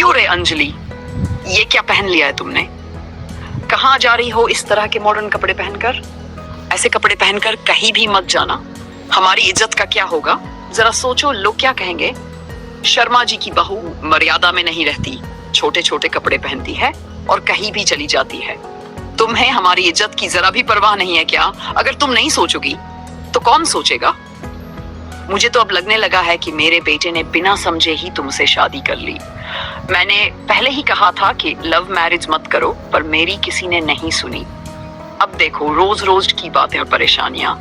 क्यों रे अंजलि, ये क्या पहन लिया है तुमने? कहाँ जा रही हो इस तरह के मॉडर्न कपड़े पहनकर? ऐसे कपड़े पहनकर कहीं भी मत जाना, हमारी इज्जत का क्या होगा? जरा सोचो, लोग क्या कहेंगे। शर्मा जी की बहू मर्यादा में नहीं रहती, छोटे छोटे कपड़े पहनती है और कहीं भी चली जाती है। तुम्हें हमारी इज्जत की जरा भी परवाह नहीं है क्या? अगर तुम नहीं सोचोगी तो कौन सोचेगा? मुझे तो अब लगने लगा है कि मेरे बेटे ने बिना समझे ही तुमसे शादी कर ली। मैंने पहले ही कहा था कि लव मैरिज मत करो, पर मेरी किसी ने नहीं सुनी। अब देखो, रोज रोज की बातें और परेशानियां।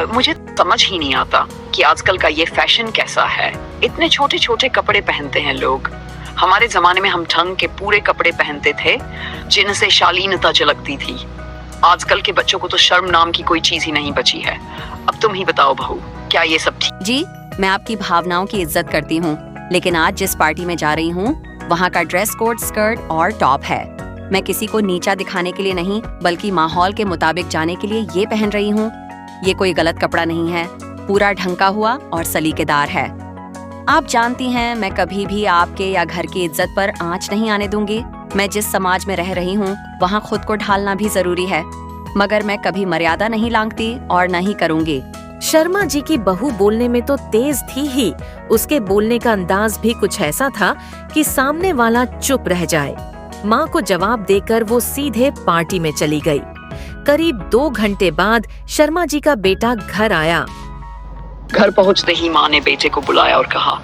मुझे समझ ही नहीं आता कि आजकल का ये फैशन कैसा है। इतने छोटे छोटे कपड़े पहनते हैं लोग। हमारे जमाने में हम ढंग के पूरे कपड़े पहनते थे जिनसे शालीनता झलकती थी। आजकल के बच्चों को तो शर्म नाम की कोई चीज ही नहीं बची है। अब तुम ही बताओ बहू, क्या ये सब ठीक? जी, मैं आपकी भावनाओं की इज्जत करती हूँ, लेकिन आज जिस पार्टी में जा रही हूँ वहाँ का ड्रेस कोड स्कर्ट और टॉप है। मैं किसी को नीचा दिखाने के लिए नहीं, बल्कि माहौल के मुताबिक जाने के लिए ये पहन रही हूँ। ये कोई गलत कपड़ा नहीं है, पूरा ढंका हुआ और सलीकेदार है। आप जानती हैं, मैं कभी भी आपके या घर की इज्जत पर आंच नहीं आने दूंगी। मैं जिस समाज में रह रही हूँ वहाँ खुद को ढालना भी जरूरी है, मगर मैं कभी मर्यादा नहीं लांघती और न ही करूँगी। शर्मा जी की बहू बोलने में तो तेज थी ही, उसके बोलने का अंदाज भी कुछ ऐसा था कि सामने वाला चुप रह जाए। माँ को जवाब देकर वो सीधे पार्टी में चली गई। करीब 2 घंटे बाद शर्मा जी का बेटा घर आया। घर पहुंचते ही माँ ने बेटे को बुलाया और कहा,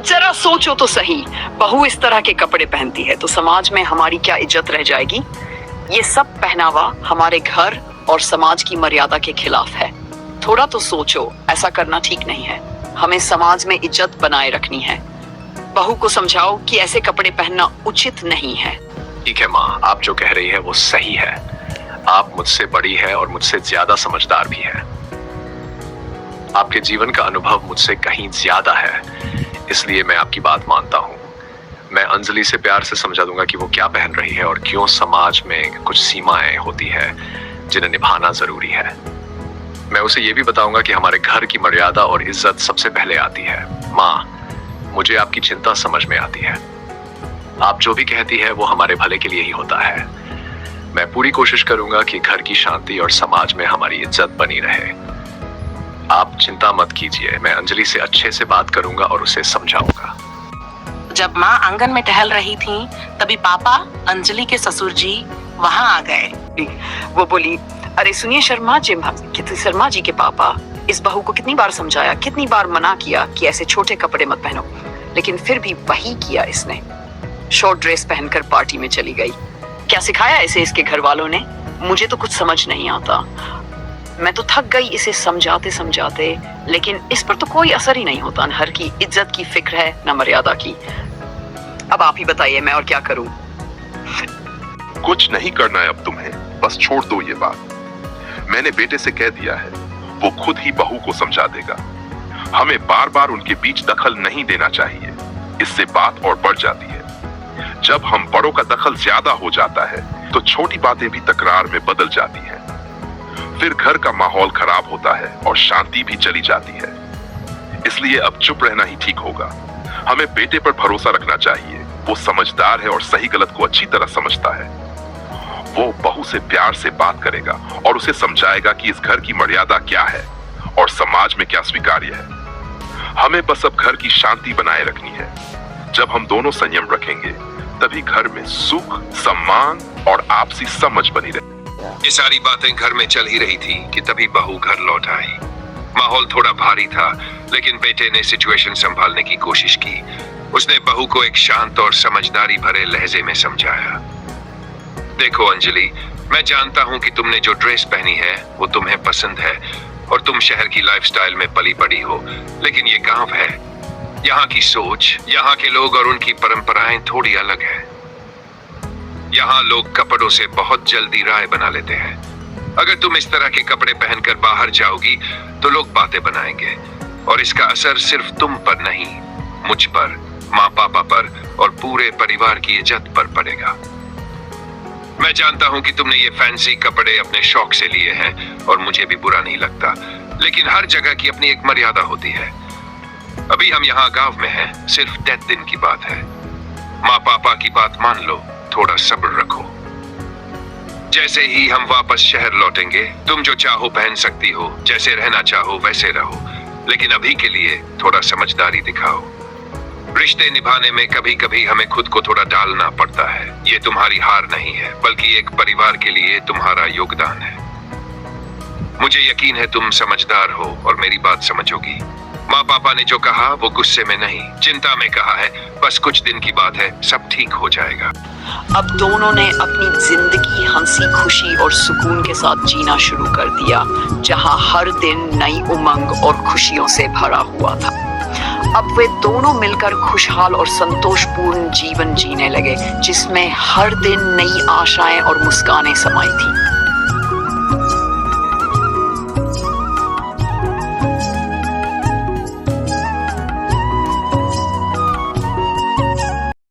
जरा सोचो तो सही, बहू इस तरह के कपड़े पहनती है तो समाज में हमारी क्या इज्जत रह जाएगी? ये सब पहनावा हमारे घर और समाज की मर्यादा के खिलाफ है। थोड़ा तो सोचो, ऐसा करना ठीक नहीं है। हमें समाज में इज्जत बनाए रखनी है। बहू को समझाओ कि ऐसे कपड़े पहनना उचित नहीं है। ठीक है माँ, आप जो कह रही है वो सही है। आप मुझसे बड़ी है और मुझसे ज्यादा समझदार भी है। आपके जीवन का अनुभव मुझसे कहीं ज्यादा है, इसलिए मैं आपकी बात मानता हूँ। मैं अंजलि से प्यार से समझा दूंगा कि वो क्या पहन रही है और क्यों समाज में कुछ सीमाएं होती है जिन्हें निभाना जरूरी है। मैं उसे ये भी बताऊंगा कि हमारे घर की मर्यादा और इज्जत सबसे पहले आती है। माँ, मुझे आपकी चिंता समझ में आती है। आप जो भी कहती है वो हमारे भले के लिए ही होता है। मैं पूरी कोशिश करूंगा कि घर की शांति और समाज में हमारी इज्जत बनी रहे। आप चिंता मत कीजिए, मैं अंजलि से अच्छे से बात करूंगा और उसे समझाऊंगा। जब माँ आंगन में टहल रही थी, तभी पापा अंजलि के ससुर जी वहाँ आ गए। वो बोली, अरे सुनिए शर्मा जी के पापा, इस बहू को कितनी बार समझाया, कितनी बार मना किया कि ऐसे छोटे कपड़े मत पहनो, लेकिन फिर भी वही किया इसने। शॉर्ट ड्रेस पहनकर पार्टी में चली गई। क्या सिखाया इसे इसके घर वालों ने? मुझे तो कुछ समझ नहीं आता। मैं तो थक गई इसे समझाते समझाते, लेकिन इस पर तो कोई असर ही नहीं होता। न हर की इज्जत की फिक्र है, न मर्यादा की। अब आप ही बताइए, मैं और क्या करूं? कुछ नहीं करना है अब तुम्हें, बस छोड़ दो ये बात। मैंने बेटे से कह दिया है, वो खुद ही बहू को समझा देगा। हमें बार बार उनके बीच दखल नहीं देना चाहिए, इससे बात और बढ़ जाती है। जब हम बड़ों का दखल ज्यादा हो जाता है तो छोटी बातें भी तकरार में बदल जाती हैं। फिर घर का माहौल खराब होता है और शांति भी चली जाती है। इसलिए अब चुप रहना ही ठीक होगा। हमें बेटे पर भरोसा रखना चाहिए। वो समझदार है और सही गलत को अच्छी तरह समझता है। वो बहू से प्यार से बात करेगा और उसे समझाएगा कि इस घर की मर्यादा क्या है और समाज में क्या स्वीकार्य है। हमें बस अब घर की शांति बनाए रखनी है। जब हम दोनों संयम रखेंगे तभी घर में सुख, सम्मान और आपसी समझ बनी रहे। ये सारी बातें घर में चल ही रही थी कि तभी बहू घर लौट आई। माहौल थोड़ा भारी था, लेकिन बेटे ने सिचुएशन संभालने की कोशिश की। उसने बहू को एक शांत और समझदारी भरे लहजे में समझाया। देखो अंजलि, मैं जानता हूँ कि तुमने जो ड्रेस पहनी है वो तुम्हें पसंद है और तुम शहर की लाइफस्टाइल में पली बड़ी हो, लेकिन ये गांव है। यहाँ की सोच, यहाँ के लोग और उनकी परंपराएं थोड़ी अलग है। यहाँ लोग कपड़ों से बहुत जल्दी राय बना लेते हैं। अगर तुम इस तरह के कपड़े पहनकर बाहर जाओगी तो लोग बातें बनाएंगे और इसका असर सिर्फ तुम पर नहीं, मुझ पर, माँ पापा पर और पूरे परिवार की इज्जत पर पड़ेगा। मैं जानता हूँ कि तुमने ये फैंसी कपड़े अपने शौक से लिए हैं और मुझे भी बुरा नहीं लगता, लेकिन हर जगह की अपनी एक मर्यादा होती है। अभी हम यहाँ गांव में हैं, सिर्फ 10 दिन की बात है। की बात मान लो, थोड़ा सब्र रखो। जैसे ही हम वापस शहर लौटेंगे, तुम जो चाहो पहन सकती हो, जैसे रहना चाहो वैसे रहो, लेकिन अभी के लिए थोड़ा समझदारी दिखाओ। रिश्ते निभाने में कभी कभी हमें खुद को थोड़ा डालना पड़ता है। ये तुम्हारी हार नहीं है, बल्कि एक परिवार के लिए तुम्हारा योगदान है। मुझे यकीन है तुम समझदार हो और मेरी बात समझोगी। माँ पापा ने जो कहा वो गुस्से में नहीं, चिंता में कहा है। बस कुछ दिन की बात है, सब ठीक हो जाएगा। अब दोनों ने अपनी जिंदगी हंसी खुशी और सुकून के साथ जीना शुरू कर दिया, जहां हर दिन नई उमंग और खुशियों से भरा हुआ था। अब वे दोनों मिलकर खुशहाल और संतोषपूर्ण जीवन जीने लगे, जिसमें हर दिन नई आशाएं और मुस्कानें समाई थी।